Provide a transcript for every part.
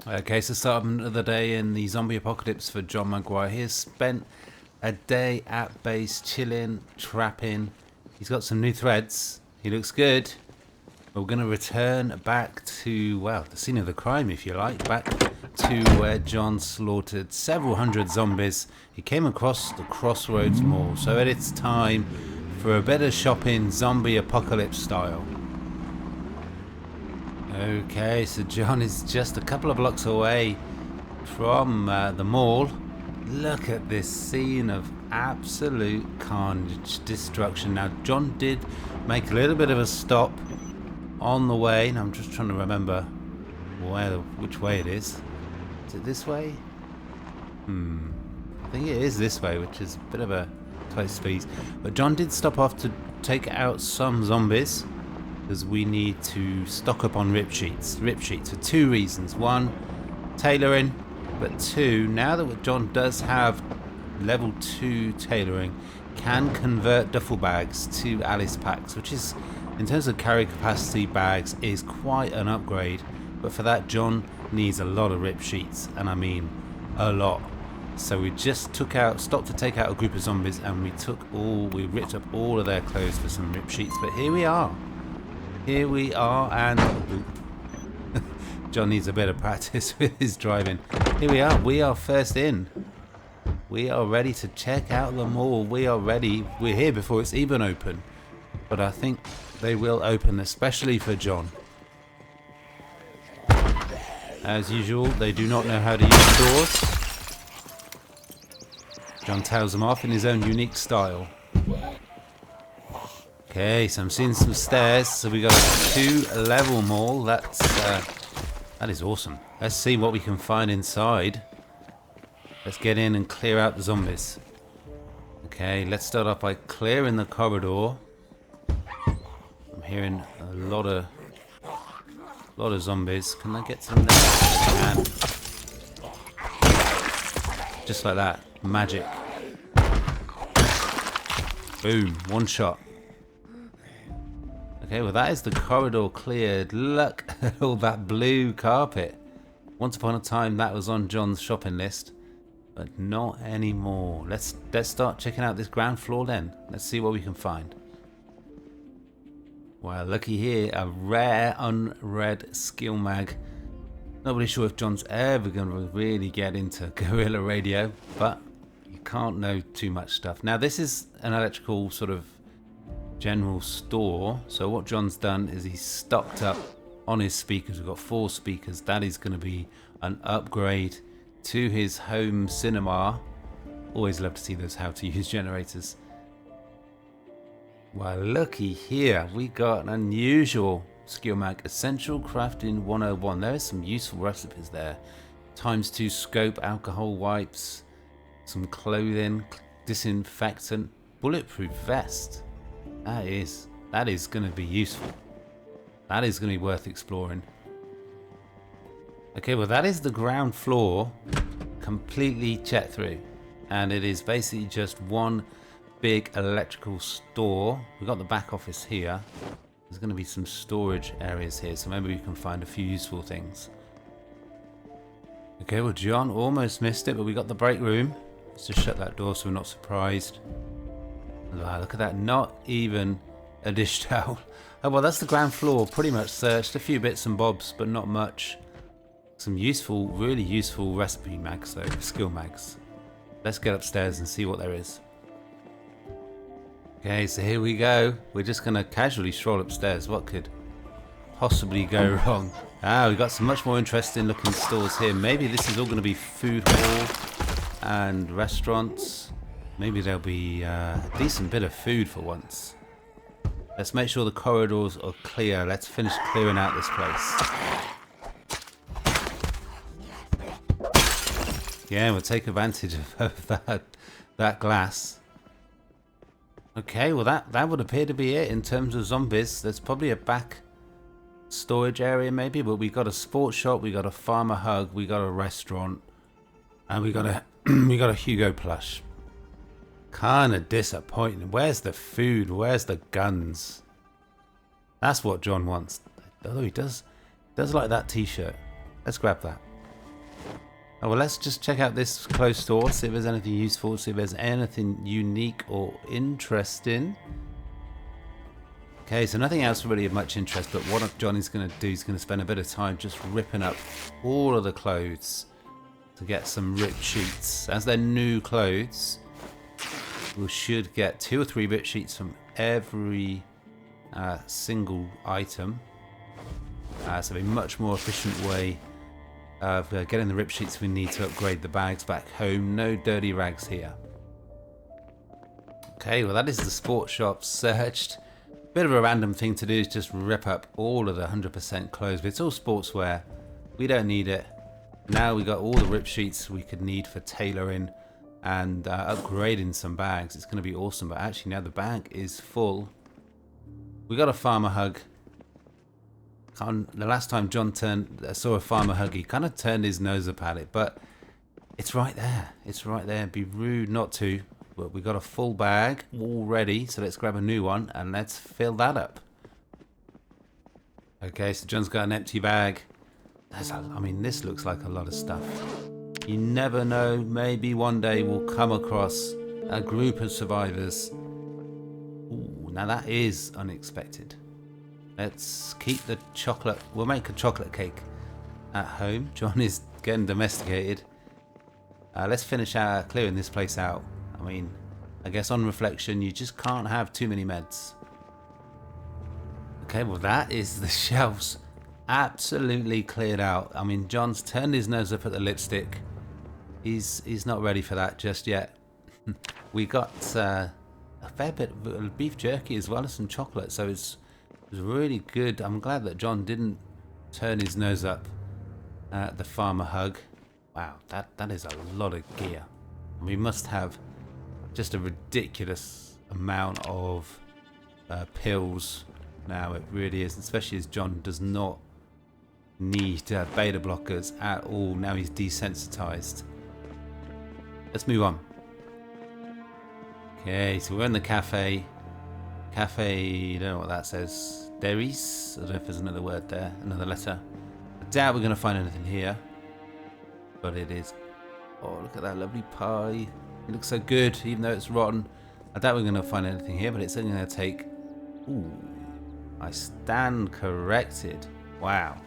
Okay, so start of another day in the zombie apocalypse for John Maguire. He has spent a day at base chilling, trapping. He's got some new threads. He looks good. We're going to return back to, well, the scene of the crime, if you like. Back to where John slaughtered several hundred zombies. He came across the Crossroads Mall. So it's time for a bit of shopping, zombie apocalypse style. Okay, so John is just a couple of blocks away from the mall. Look at this scene of absolute carnage, destruction. Now, John did make a little bit of a stop on the way, and I'm just trying to remember which way it is. Is it this way? I think it is this way, which is a bit of a tight squeeze. But John did stop off to take out some zombies, because we need to stock up on rip sheets. Rip sheets for two reasons. One, tailoring, but two, now that John does have level 2 tailoring, can convert duffel bags to Alice packs, which is, in terms of carry capacity bags, is quite an upgrade. But for that, John needs a lot of rip sheets, and I mean a lot. So we just stopped to take out a group of zombies, and we ripped up all of their clothes for some rip sheets. But here we are. Here we are, and John needs a bit of practice with his driving. Here we are. We are first in. We are ready to check out the mall. We are ready. We're here before it's even open. But I think they will open, especially for John. As usual, they do not know how to use doors. John tells them off in his own unique style. Okay, so I'm seeing some stairs. So we got a 2-level mall. That is awesome. Let's see what we can find inside. Let's get in and clear out the zombies. Okay, let's start off by clearing the corridor. I'm hearing a lot of zombies. Can I get some there? I can. Just like that. Magic. Boom. One shot. Okay, well that is the corridor cleared. Look at all that blue carpet. Once upon a time that was on John's shopping list, but not anymore. Let's start checking out this ground floor then. Let's see what we can find. Well, looky here, a rare unread skill mag. Not really sure if John's ever going to really get into guerrilla radio, but you can't know too much stuff. Now this is an electrical sort of general store, so what John's done is he's stocked up on his speakers. We've got 4 speakers. That is going to be an upgrade to his home cinema. Always love to see those how to use generators. Well, looky here, we got an unusual skill mag, Essential Crafting 101. There is some useful recipes there. ×2 scope, alcohol wipes, some clothing, disinfectant, bulletproof vest. That is going to be useful. That is going to be worth exploring. Okay, well that is the ground floor completely checked through. And it is basically just one big electrical store. We've got the back office here. There's going to be some storage areas here, so maybe we can find a few useful things. Okay, well John almost missed it, but we got the break room. Let's just shut that door so we're not surprised. Wow, look at that, not even a dish towel. Oh well, that's the ground floor, pretty much searched. A few bits and bobs, but not much. Some useful, really useful recipe mags though, skill mags. Let's get upstairs and see what there is. Okay, so here we go. We're just going to casually stroll upstairs. What could possibly go wrong? Ah, we've got some much more interesting looking stores here. Maybe this is all going to be food hall and restaurants. Maybe there'll be a decent bit of food for once. Let's make sure the corridors are clear. Let's finish clearing out this place. Yeah, we'll take advantage of that glass. Okay, well that would appear to be it in terms of zombies. There's probably a back storage area maybe, but we got a sports shop, we got a farmer hug, we got a restaurant, and we got a we got a Hugo plush. Kind of disappointing. Where's the food? Where's the guns? That's what John wants. Although he does like that t-shirt. Let's grab that. Oh, well, let's just check out this closed door, see if there's anything useful, see if there's anything unique or interesting. Okay, so nothing else really of much interest, but what John is going to do is going to spend a bit of time just ripping up all of the clothes to get some ripped sheets. As they're new clothes, we should get 2 or 3 ripped sheets from every single item. So a much more efficient way of getting the rip sheets we need to upgrade the bags back home. No dirty rags here. Okay, well that is the sports shop searched. Bit of a random thing to do is just rip up all of the 100% clothes, but it's all sportswear. We don't need it. Now we got all the rip sheets we could need for tailoring and upgrading some bags. It's going to be awesome, but actually now the bag is full. We got a farmer hug. The last time John saw a farmer hug, he kind of turned his nose up at it, but it's right there. It's right there. It'd be rude not to. But we got a full bag all ready, so let's grab a new one and let's fill that up. Okay, so John's got an empty bag. I mean, this looks like a lot of stuff. You never know. Maybe one day we'll come across a group of survivors. Ooh, now that is unexpected. Let's keep the chocolate. We'll make a chocolate cake at home. John is getting domesticated. Let's finish clearing this place out. I mean, I guess on reflection, you just can't have too many meds. Okay, well that is the shelves absolutely cleared out. I mean, John's turned his nose up at the lipstick. He's not ready for that just yet. We got a fair bit of beef jerky as well as some chocolate, so it was really good. I'm glad that John didn't turn his nose up at the farmer hug. Wow, that is a lot of gear. We must have just a ridiculous amount of pills now. It really is, especially as John does not need beta blockers at all. Now he's desensitized. Let's move on. Okay, so we're in the cafe. I don't know what that says. Dairies? I don't know if there's another word there, another letter. I doubt we're going to find anything here. But it is. Oh, look at that lovely pie. It looks so good, even though it's rotten. I doubt we're going to find anything here, but it's only going to take... Ooh. I stand corrected. Wow.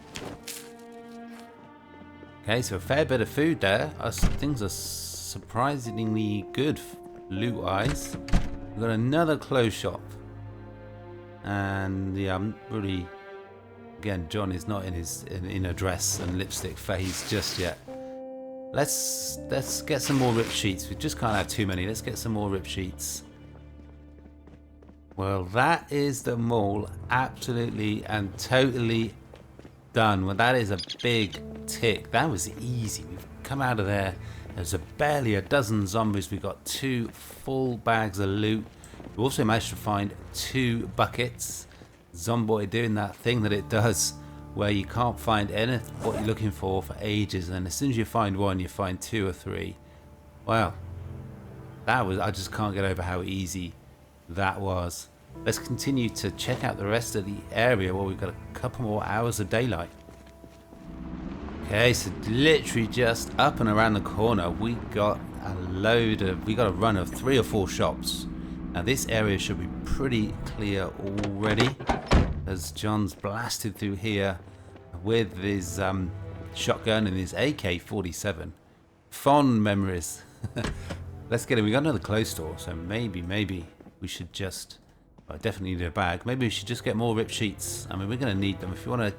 Okay, so a fair bit of food there. Things are surprisingly good loot-wise. We've got another clothes shop. And yeah, I'm really... Again, John is not in a dress and lipstick phase just yet. Let's get some more rip sheets. We just can't have too many. Let's get some more rip sheets. Well, that is the mall absolutely and totally done. Well, that is a big tick. That was easy. We've come out of there. There's barely a dozen zombies. We've got 2 full bags of loot. We also managed to find 2 buckets. Zomboid doing that thing that it does where you can't find anything what you're looking for ages, and as soon as you find one, you find 2 or 3. Wow. I just can't get over how easy that was. Let's continue to check out the rest of the area where we've got a couple more hours of daylight. Okay, so literally just up and around the corner, we got a run of 3 or 4 shops. Now this area should be pretty clear already, as John's blasted through here with his shotgun and his AK-47. Fond memories. Let's get it. We got another clothes store, so maybe we should just... I definitely need a bag. Maybe we should just get more ripped sheets. I mean, we're going to need them if you want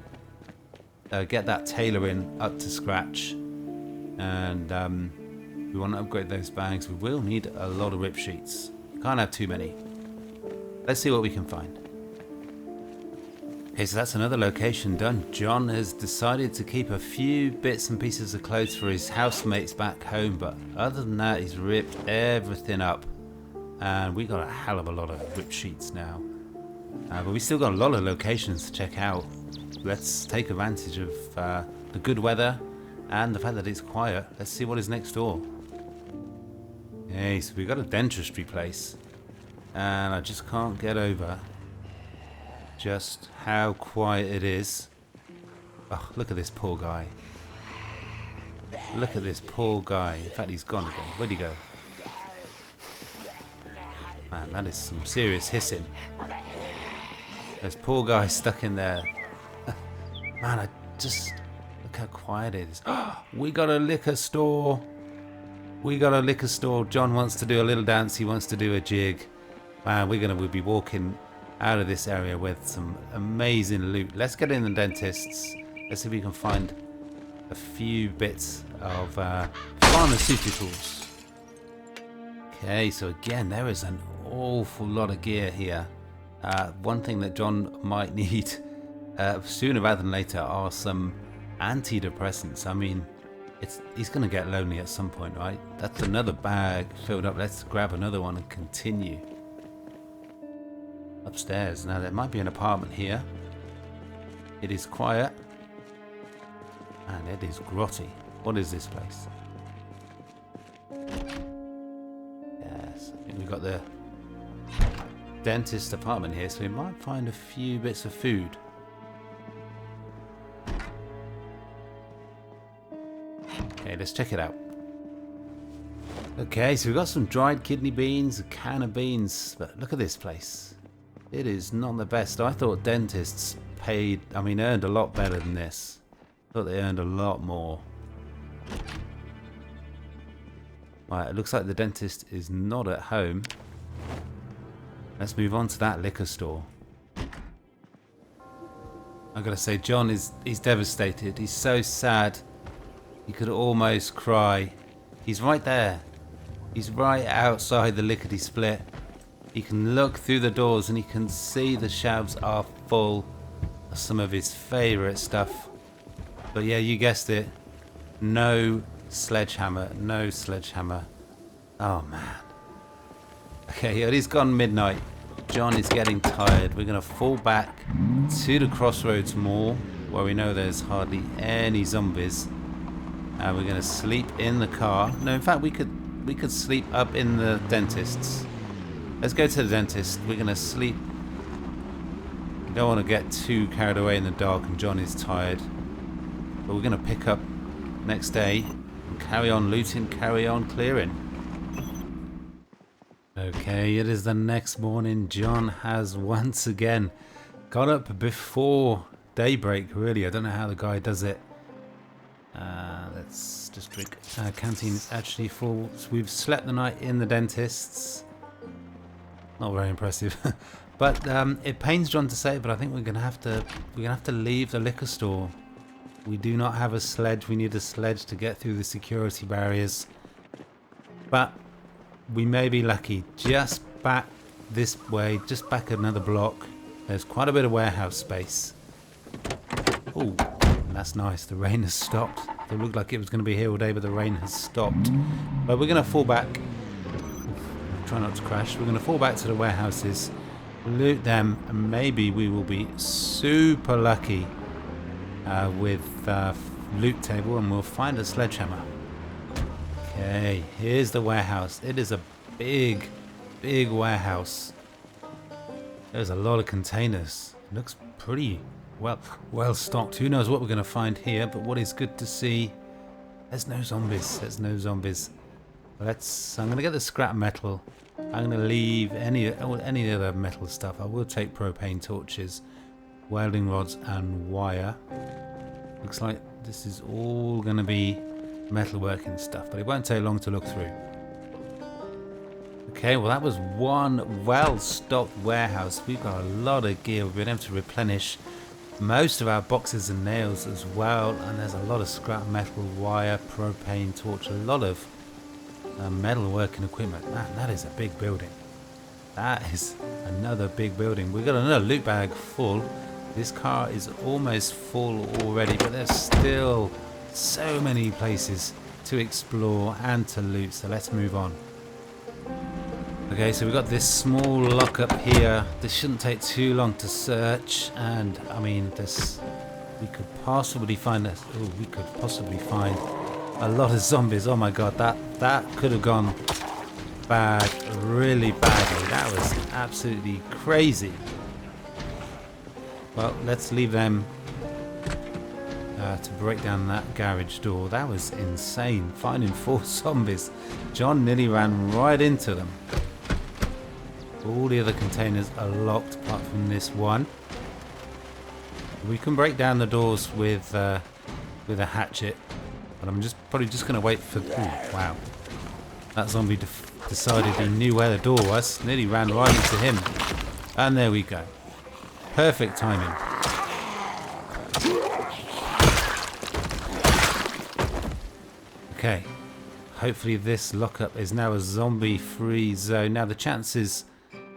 to get that tailoring up to scratch, and we want to upgrade those bags. We will need a lot of ripped sheets. Can't have too many. Let's see what we can find. Okay, so that's another location done. John has decided to keep a few bits and pieces of clothes for his housemates back home, but other than that, he's ripped everything up. And we got a hell of a lot of ripped sheets now. But we still got a lot of locations to check out. Let's take advantage of the good weather and the fact that it's quiet. Let's see what is next door. Okay, so we got a dentistry place. And I just can't get over just how quiet it is. Oh, look at this poor guy. Look at this poor guy. In fact, he's gone again. Where'd he go? Man, that is some serious hissing. There's poor guy stuck in there. Man, I just... Look how quiet it is. We got a liquor store. We got a liquor store. John wants to do a little dance. He wants to do a jig. Man, we'll be walking out of this area with some amazing loot. Let's get in the dentists. Let's see if we can find a few bits of pharmaceuticals. Okay, so again, there is an awful lot of gear here. One thing that John might need sooner rather than later are some antidepressants. I mean, he's going to get lonely at some point, right? That's another bag filled up. Let's grab another one and continue. Upstairs. Now, there might be an apartment here. It is quiet. And it is grotty. What is this place? Yes, I think we've got the dentist apartment here, so we might find a few bits of food. Okay, let's check it out. Okay, so we've got some dried kidney beans, a can of beans, but look at this place. It is not the best. I thought dentists earned a lot better than this. I thought they earned a lot more. Right, it looks like the dentist is not at home. Let's move on to that liquor store. I gotta say, John he's devastated. He's so sad. He could almost cry. He's right there. He's right outside the lickety split. He can look through the doors and he can see the shelves are full of some of his favourite stuff. But yeah, you guessed it. No sledgehammer. No sledgehammer. Oh man. Okay, it is gone midnight. John is getting tired. We're going to fall back to the crossroads mall where we know there's hardly any zombies. And we're going to sleep in the car. No, in fact, we could sleep up in the dentist's. Let's go to the dentist. We're going to sleep. We don't want to get too carried away in the dark and John is tired. But we're going to pick up next day and carry on looting, carry on clearing. Okay, it is the next morning. John has once again got up before daybreak, really. I don't know how the guy does it. Let's just drink. Canteen is actually full. So we've slept the night in the dentist's. Not very impressive. But it pains John to say it, but I think we're gonna have to leave the liquor store. We do not have a sledge. We need a sledge to get through the security barriers. But we may be lucky. Just back this way, just back another block. There's quite a bit of warehouse space. Oh, that's nice. The rain has stopped. It looked like it was going to be here all day, but the rain has stopped. But we're going to fall back. Try not to crash. We're going to fall back to the warehouses, loot them, and maybe we will be super lucky with loot table, and we'll find a sledgehammer. Okay, here's the warehouse. It is a big warehouse. There's a lot of containers. It looks pretty well stocked. Who knows what we're going to find here, but what is good to see, there's no zombies. There's no zombies. I'm going to get the scrap metal. I'm going to leave any other metal stuff. I will take propane torches, welding rods and wire. Looks like this is all going to be metalworking stuff, but it won't take long to look through. Okay, well that was one well-stocked warehouse. We've got a lot of gear. We've been able to replenish most of our boxes and nails as well, and there's a lot of scrap metal, wire, propane torch, a lot of metalworking equipment. Man, that is a big building. That is another big building. We've got another loot bag full. This car is almost full already, but there's still so many places to explore and to loot, so let's move on. Okay, so we've got this small lockup here. This shouldn't take too long to search, and I mean, we could possibly find a lot of zombies. Oh my god, that could have gone bad really badly. That was absolutely crazy. Well, let's leave them to break down that garage door. That was insane. Finding 4 zombies. John nearly ran right into them. All the other containers are locked apart from this one. We can break down the doors with a hatchet, but I'm probably just going to wait for... Ooh, wow. That zombie decided he knew where the door was. Nearly ran right into him. And there we go. Perfect timing. Okay. Hopefully this lockup is now a zombie-free zone. Now the chances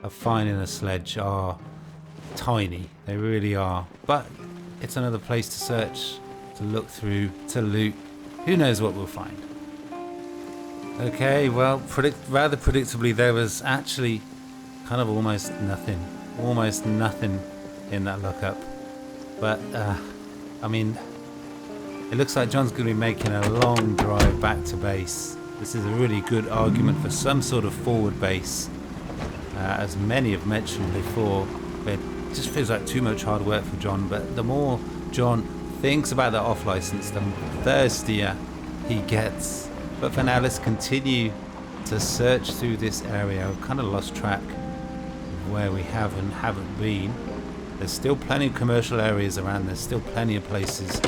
of finding a sledge are tiny. They really are. But it's another place to search, to look through, to loot. Who knows what we'll find. Okay, well, rather predictably, there was actually kind of almost nothing in that lockup. But, I mean, it looks like John's going to be making a long drive back to base. This is a really good argument for some sort of forward base. As many have mentioned before, it just feels like too much hard work for John. But the more John thinks about the off-license, the thirstier he gets. But for now, let's continue to search through this area. I've kind of lost track of where we have and haven't been. There's still plenty of commercial areas around. There's still plenty of places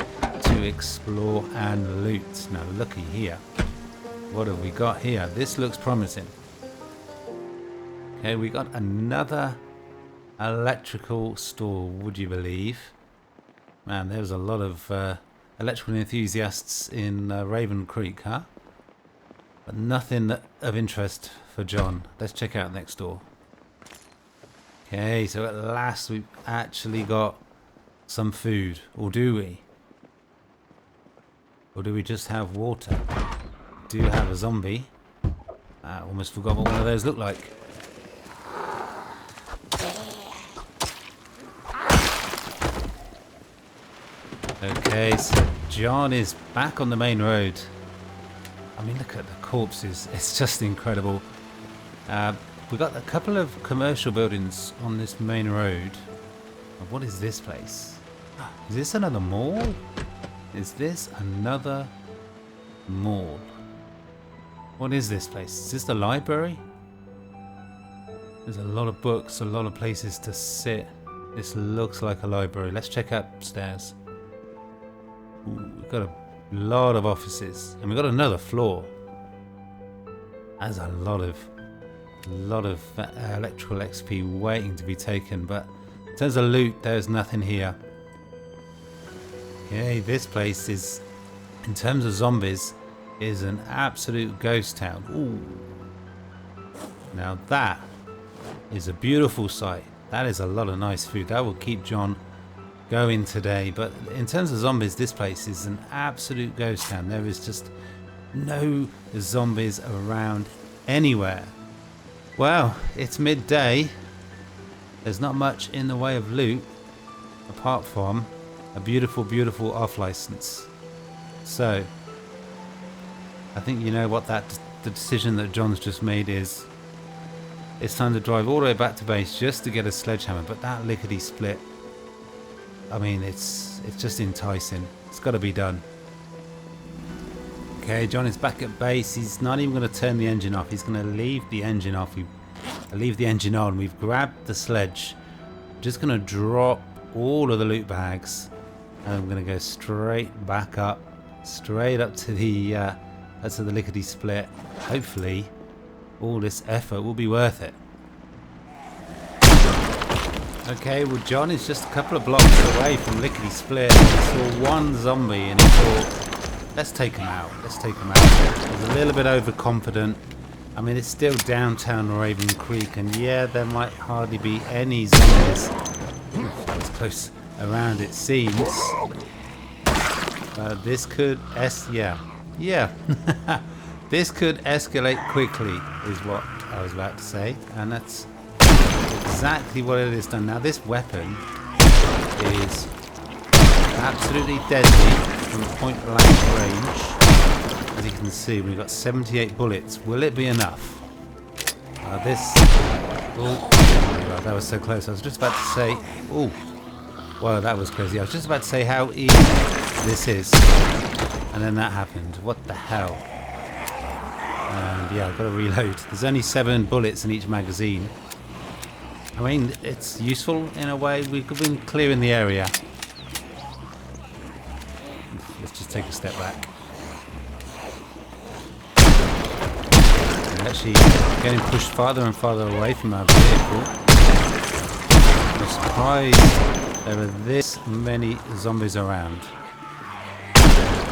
to explore and loot. Now, looky here. What have we got here? This looks promising. Okay, we got another electrical store, would you believe? Man, there's a lot of electrical enthusiasts in Raven Creek, huh? But nothing of interest for John. Let's check out next door. Okay, so at last we've actually got some food. Or do we? Or do we just have water? Do have a zombie. I almost forgot what one of those looked like. Okay, so John is back on the main road. I mean, look at the corpses. It's just incredible. We've got a couple of commercial buildings on this main road. What is this place? Is this another mall? Is this another mall? What is this place? Is this the library? There's a lot of books, a lot of places to sit. This looks like a library. Let's check upstairs. Ooh, we've got a lot of offices, and we've got another floor. There's a lot of electrical XP waiting to be taken, but in terms of loot, there's nothing here. Okay, this place is, in terms of zombies, is an absolute ghost town. Ooh. Now that is a beautiful sight. That is a lot of nice food. That will keep John going today. But in terms of zombies, this place is an absolute ghost town. There is just no zombies around anywhere. Well, it's midday. There's not much in the way of loot apart from a beautiful, beautiful off-license. So I think you know what the decision that John's just made is. It's time to drive all the way back to base just to get a sledgehammer. But that lickety split, I mean, it's just enticing. It's got to be done. Okay, John is back at base. He's not even going to turn the engine off. He's going to leave the engine off. Leave the engine on. We've grabbed the sledge. Just going to drop all of the loot bags, and I'm going to go straight back up, straight up to the lickety split. Hopefully, all this effort will be worth it. Okay, well, John is just a couple of blocks away from lickety split. He saw one zombie and he thought, let's take him out. Let's take him out. He was a little bit overconfident. I mean, it's still downtown Raven Creek, and yeah, there might hardly be any zombies. That was close around, it seems. This could this could escalate quickly, is what I was about to say, and that's exactly what it has done. Now, this weapon is absolutely deadly from point blank range. As you can see, we've got 78 bullets. Will it be enough? This... Oh my god, that was so close. I was just about to say... Oh, wow, that was crazy. I was just about to say how easy this is. And then that happened. What the hell? And yeah, I've got to reload. There's only 7 bullets in each magazine. I mean, it's useful in a way. We've been clearing the area. Let's just take a step back. We're actually getting pushed farther and farther away from our vehicle. I'm surprised there are this many zombies around.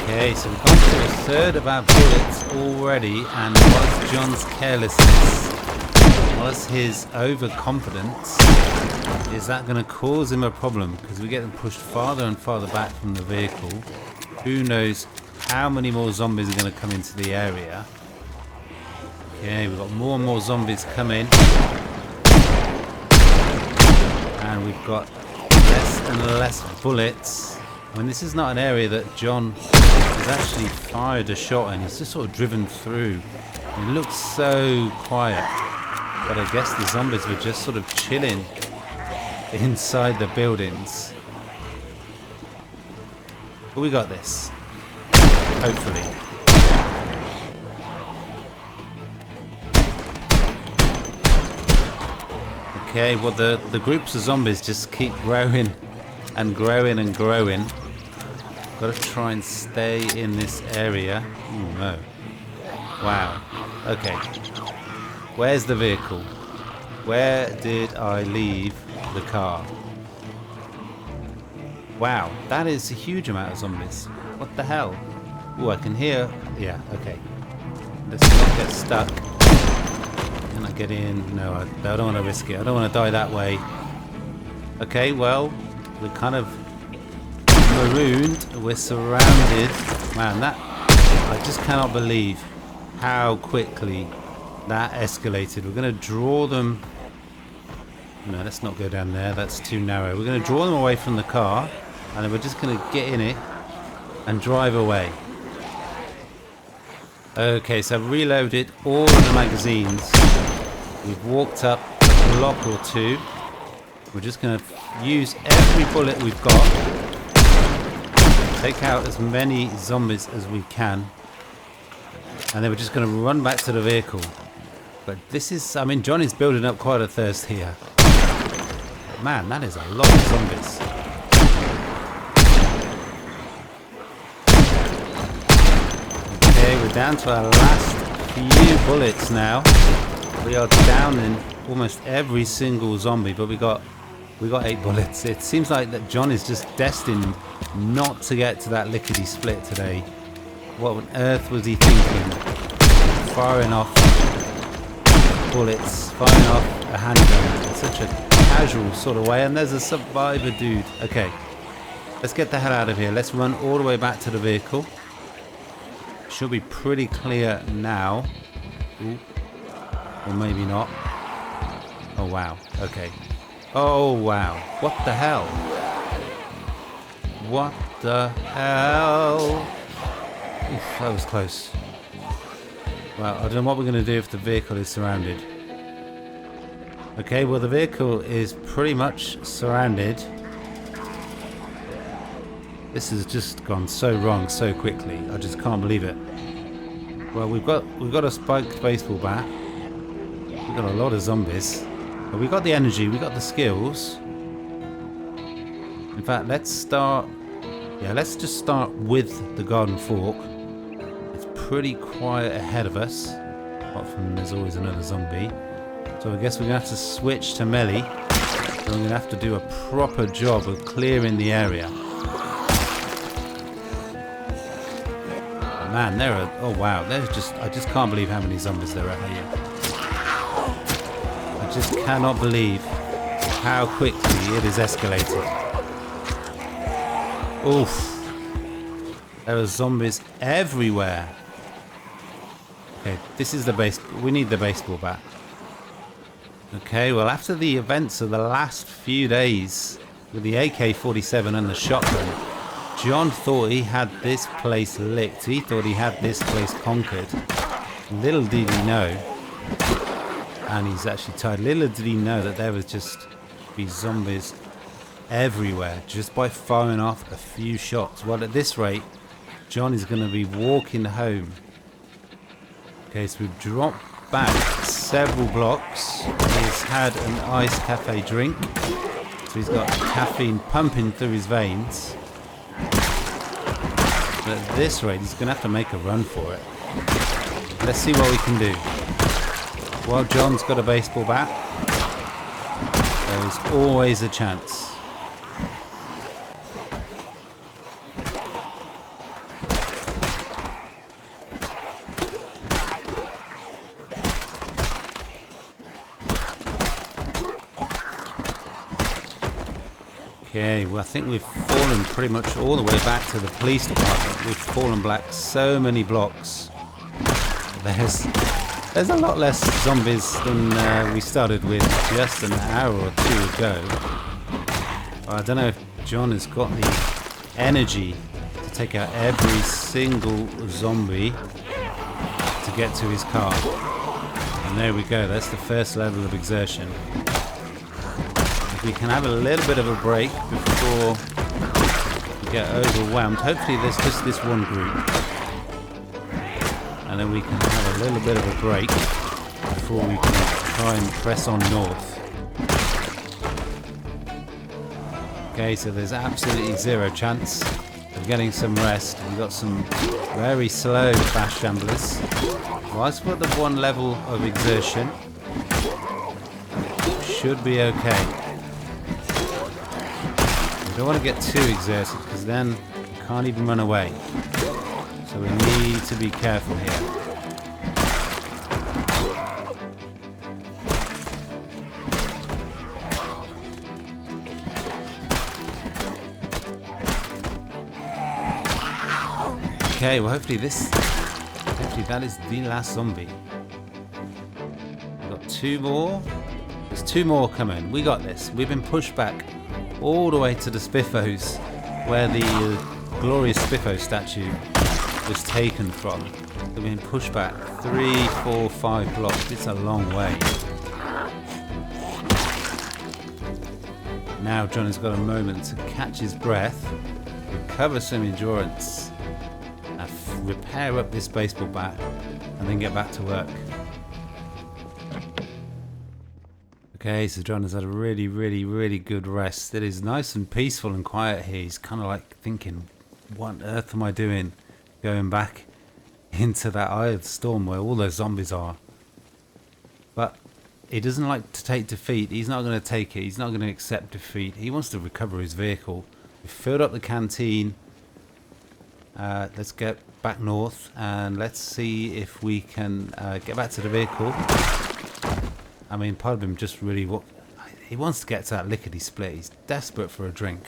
Okay, so we've gone through a third of our bullets already, and was John's carelessness, was his overconfidence, is that going to cause him a problem? Because we get them pushed farther and farther back from the vehicle. Who knows how many more zombies are going to come into the area. Okay, we've got more and more zombies coming. And we've got less and less bullets. I mean, this is not an area that John has actually fired a shot in. He's just sort of driven through. It looks so quiet. But I guess the zombies were just sort of chilling inside the buildings. But we got this. Hopefully. Okay, well the groups of zombies just keep growing and growing and growing. Got to try and stay in this area. Oh no. Wow. Okay. Where's the vehicle? Where did I leave the car? Wow, that is a huge amount of zombies. What the hell? Oh, I can hear... Yeah, okay. Let's not get stuck. Can I get in? No, I don't want to risk it. I don't want to die that way. Okay, well, we're kind of marooned. We're surrounded. Man, that... I just cannot believe how quickly that escalated. We're going to draw them... No, let's not go down there. That's too narrow. We're going to draw them away from the car, and then we're just going to get in it and drive away. Okay, so I've reloaded all of the magazines. We've walked up a block or two. We're just going to use every bullet we've got. Take out as many zombies as we can. And then we're just going to run back to the vehicle. But this is, I mean, John is building up quite a thirst here. But man, that is a lot of zombies. Okay, we're down to our last few bullets now. We are down in almost every single zombie, but we got 8 bullets. It seems like that John is just destined not to get to that lickety split today. What on earth was he thinking? Firing off bullets, firing off a handgun in such a casual sort of way, and there's a survivor dude. Okay, let's get the hell out of here. Let's run all the way back to the vehicle. Should be pretty clear now. Ooh. Or maybe not. Oh wow, okay. Oh wow, what the hell? What the hell? Oof, that was close. Well, I don't know what we're going to do if the vehicle is surrounded. Okay, well the vehicle is pretty much surrounded. This has just gone so wrong so quickly. I just can't believe it. Well, we've got a spiked baseball bat. We've got a lot of zombies. But we got the energy, we got the skills. In fact, let's start... Yeah, let's just start with the garden fork. It's pretty quiet ahead of us. Apart from there's always another zombie. So I guess we're going to have to switch to melee. So I'm going to have to do a proper job of clearing the area. But man, there are... Oh wow, there's just... I just can't believe how many zombies there are here. I just cannot believe how quickly it is escalated. Oof. There are zombies everywhere. Okay, this is the base. We need the baseball bat. Okay, well after the events of the last few days with the AK-47 and the shotgun, John thought he had this place licked. He thought he had this place conquered. Little did he know. And he's actually tired. Little did he know that there was just these zombies everywhere just by firing off a few shots. Well, at this rate, John is going to be walking home. Okay, so we've dropped back several blocks. He's had an iced cafe drink, so he's got caffeine pumping through his veins. But at this rate, he's going to have to make a run for it. Let's see what we can do. While John's got a baseball bat, there's always a chance. Okay, well I think we've fallen pretty much all the way back to the police department. We've fallen back so many blocks. There's a lot less zombies than we started with just an hour or two ago. I don't know if John has got the energy to take out every single zombie to get to his car. And there we go, that's the first level of exertion. If we can have a little bit of a break before we get overwhelmed. Hopefully there's just this one group. And then we can have a little bit of a break before we can try and press on north. Okay, so there's absolutely zero chance of getting some rest. We've got some very slow fast shamblers. Whilst we're at the one level of exertion, should be okay. We don't want to get too exerted because then we can't even run away. So we need to be careful here. Okay, well hopefully that is the last zombie. We've got two more. There's two more coming. We got this. We've been pushed back all the way to the Spiffos, where the glorious Spiffo statue was taken from. We've been pushed back 3, 4, 5 blocks. It's a long way. Now John has got a moment to catch his breath, recover some endurance, and repair up this baseball bat, and then get back to work. Okay, so John has had a really, really, really good rest. It is nice and peaceful and quiet here. He's kind of like thinking, what on earth am I doing? Going back into that eye of the storm where all those zombies are. But he doesn't like to take defeat. He's not going to take it. He's not going to accept defeat. He wants to recover his vehicle. We've filled up the canteen. Let's get back north and let's see if we can get back to the vehicle. I mean, part of him just really he wants to get to that lickety split. He's desperate for a drink.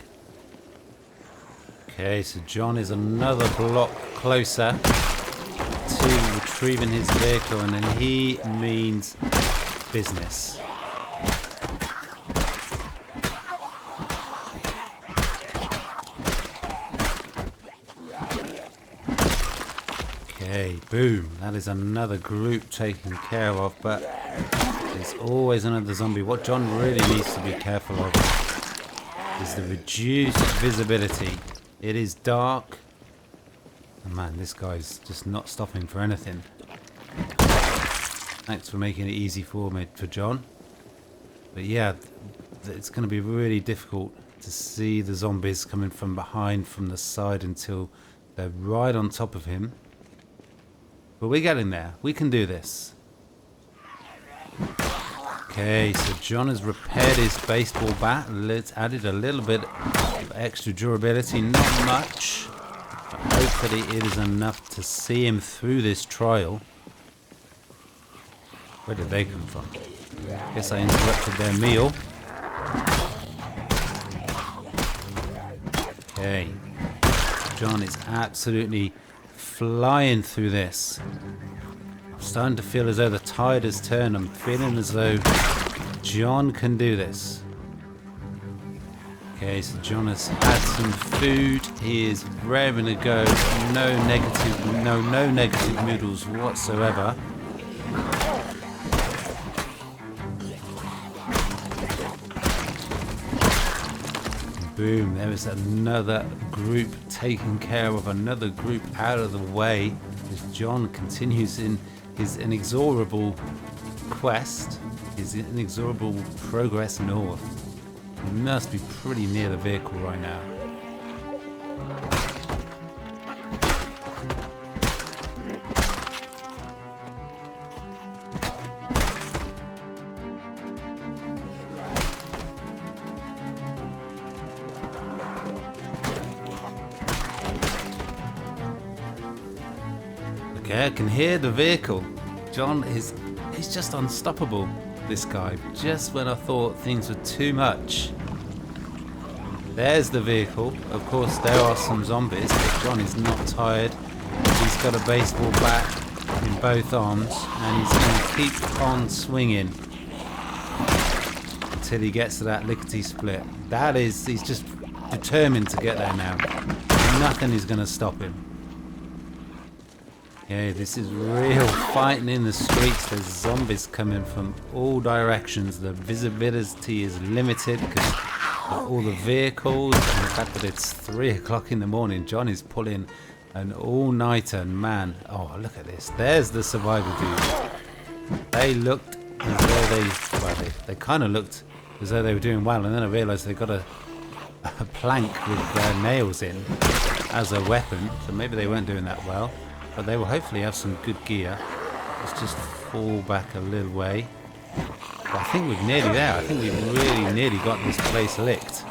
Okay, so John is another block closer to retrieving his vehicle, and then he means business. Okay, boom. That is another group taken care of, but there's always another zombie. What John really needs to be careful of is the reduced visibility. It is dark. Oh man, this guy's just not stopping for anything. Thanks for making it easy for John. But yeah, it's going to be really difficult to see the zombies coming from behind, from the side, until they're right on top of him. But we're getting there. We can do this. Okay, so John has repaired his baseball bat. Let's added a little bit of extra durability. Not much, but hopefully it is enough to see him through this trial. Where did they come from? Guess I interrupted their meal. Okay, John is absolutely flying through this. I'm starting to feel as though the tide has turned. I'm feeling as though John can do this. Okay, so John has had some food. He is raring to go. No negative noodles whatsoever. Boom, there is another group taken care of, another group out of the way as John continues in his inexorable quest, his inexorable progress north. He must be pretty near the vehicle right now. Okay, I can hear the vehicle. John he's just unstoppable, this guy. Just when I thought things were too much. There's the vehicle. Of course, there are some zombies, but John is not tired. He's got a baseball bat in both arms, and he's going to keep on swinging until he gets to that lickety-split. He's just determined to get there now. Nothing is going to stop him. Yeah, this is real fighting in the streets. There's zombies coming from all directions. The visibility is limited because of all the vehicles and the fact that it's 3 o'clock in the morning. John is pulling an all-nighter, man. Oh, look at this. There's the survival dude. They looked as though they kind of looked as though they were doing well, and then I realised they got a plank with nails in as a weapon, so maybe they weren't doing that well. But they will hopefully have some good gear. Let's just fall back a little way. But I think we're nearly there. I think we've really nearly got this place licked.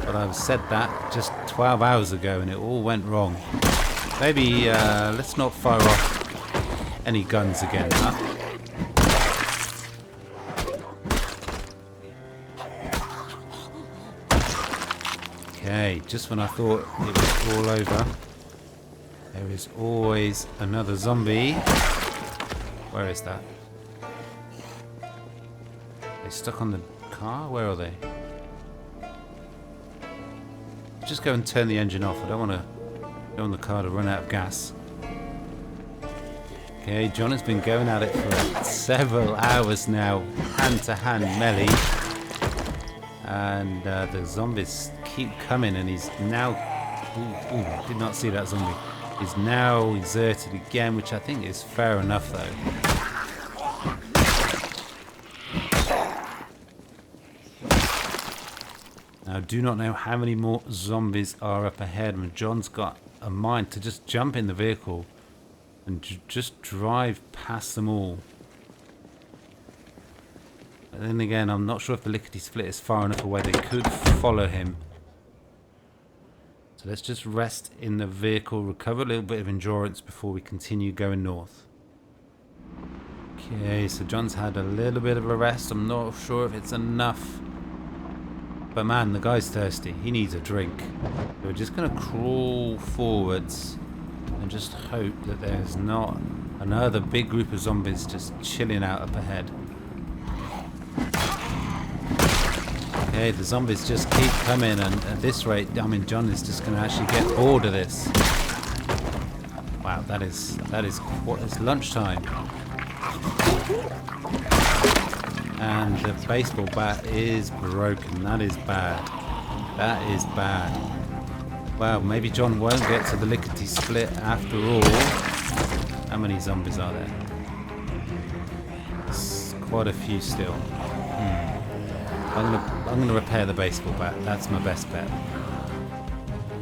But I said that just 12 hours ago and it all went wrong. Maybe let's not fire off any guns again, huh? Okay, just when I thought it was all over, there is always another zombie. Where is that? They stuck on the car? Where are they? Just go and turn the engine off. I don't want the car to run out of gas. Okay, John has been going at it for several hours now, hand to hand melee. And the zombies keep coming, and he's now... Ooh, did not see that zombie. Is now exerted again, which I think is fair enough though. Now I do not know how many more zombies are up ahead, and John's got a mind to just jump in the vehicle and just drive past them all. But then again, I'm not sure if the lickety-split is far enough away. They could follow him. So let's just rest in the vehicle, recover a little bit of endurance before we continue going north. Okay, so John's had a little bit of a rest. I'm not sure if it's enough. But man, the guy's thirsty. He needs a drink. So we're just going to crawl forwards and just hope that there's not another big group of zombies just chilling out up ahead. Okay, the zombies just keep coming, and at this rate, I mean, John is just going to actually get bored of this. Wow, that is quite, it's lunchtime. And the baseball bat is broken. That is bad. That is bad. Wow, maybe John won't get to the lickety-split after all. How many zombies are there? There's quite a few still. I'm gonna repair the baseball bat. That's my best bet.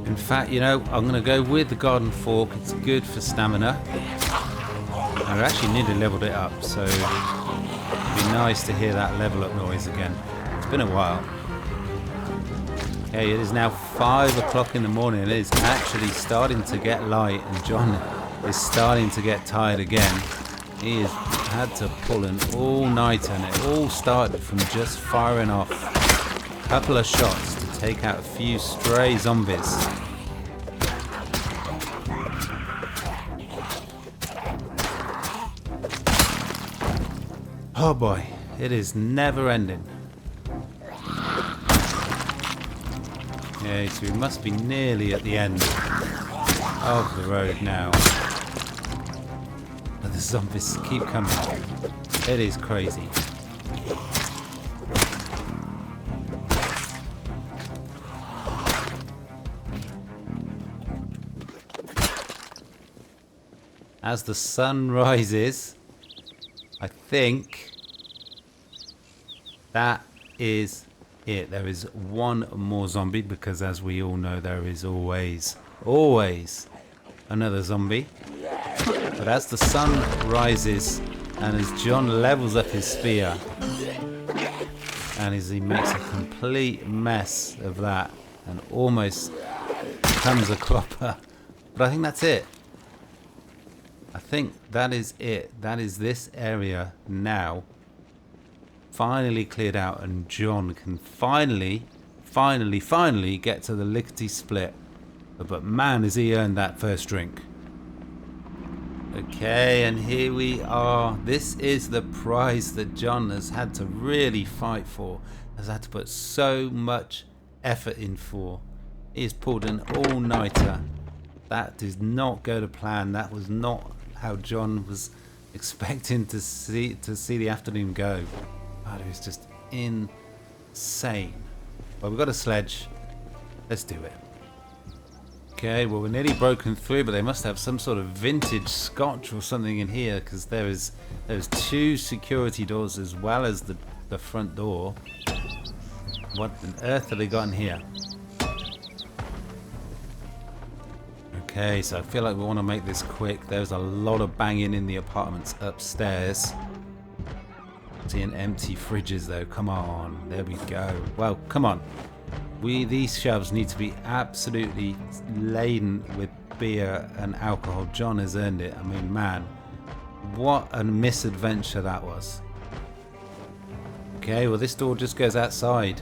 In fact, you know, I'm gonna go with the garden fork. It's good for stamina. I actually nearly leveled it up, so it'd be nice to hear that level up noise again. It's been a while. Okay, it is now 5 o'clock in the morning. It is actually starting to get light, and John is starting to get tired again. He has had to pull an all-nighter, and it all started from just firing off a couple of shots to take out a few stray zombies. Oh boy, it is never ending. Okay, so we must be nearly at the end of the road now. But the zombies keep coming. It is crazy. as the sun rises, I think that is it. There is one more zombie because, as we all know, there is always another zombie. But as the sun rises and as John levels up his spear and as he makes a complete mess of that and almost becomes a cropper. But I think that's it. I think that is it. That is this area now finally cleared out, and John can finally get to the lickety split. But man, has he earned that first drink. Okay, and here we are. This is the prize that John has had to really fight for, has had to put so much effort in for. He's pulled an all-nighter. That did not go to plan. That was not how John was expecting to see the afternoon go. But it was just insane. Well, we've got a sledge. Let's do it. Okay, well, we're nearly broken through, but they must have some sort of vintage scotch or something in here, because there's 2 security doors as well as the front door. What on earth have they got in here? Okay, so I feel like we want to make this quick. There's a lot of banging in the apartments upstairs. Seeing empty fridges though. Come on, there we go. Well, come on. These shelves need to be absolutely laden with beer and alcohol. John has earned it. I mean, man, what a misadventure that was. Okay, well, this door just goes outside.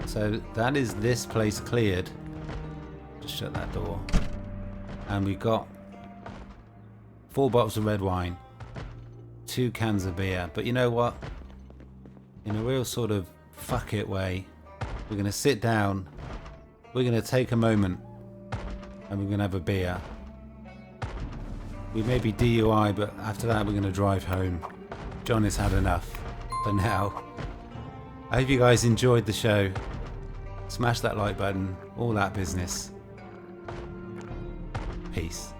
So that is this place cleared. Just shut that door. And we got 4 bottles of red wine, 2 cans of beer. But you know what? In a real sort of fuck it way, we're going to sit down, we're going to take a moment, and we're going to have a beer. We may be DUI, but after that we're going to drive home. John has had enough for now. I hope you guys enjoyed the show. Smash that like button, all that business. Peace.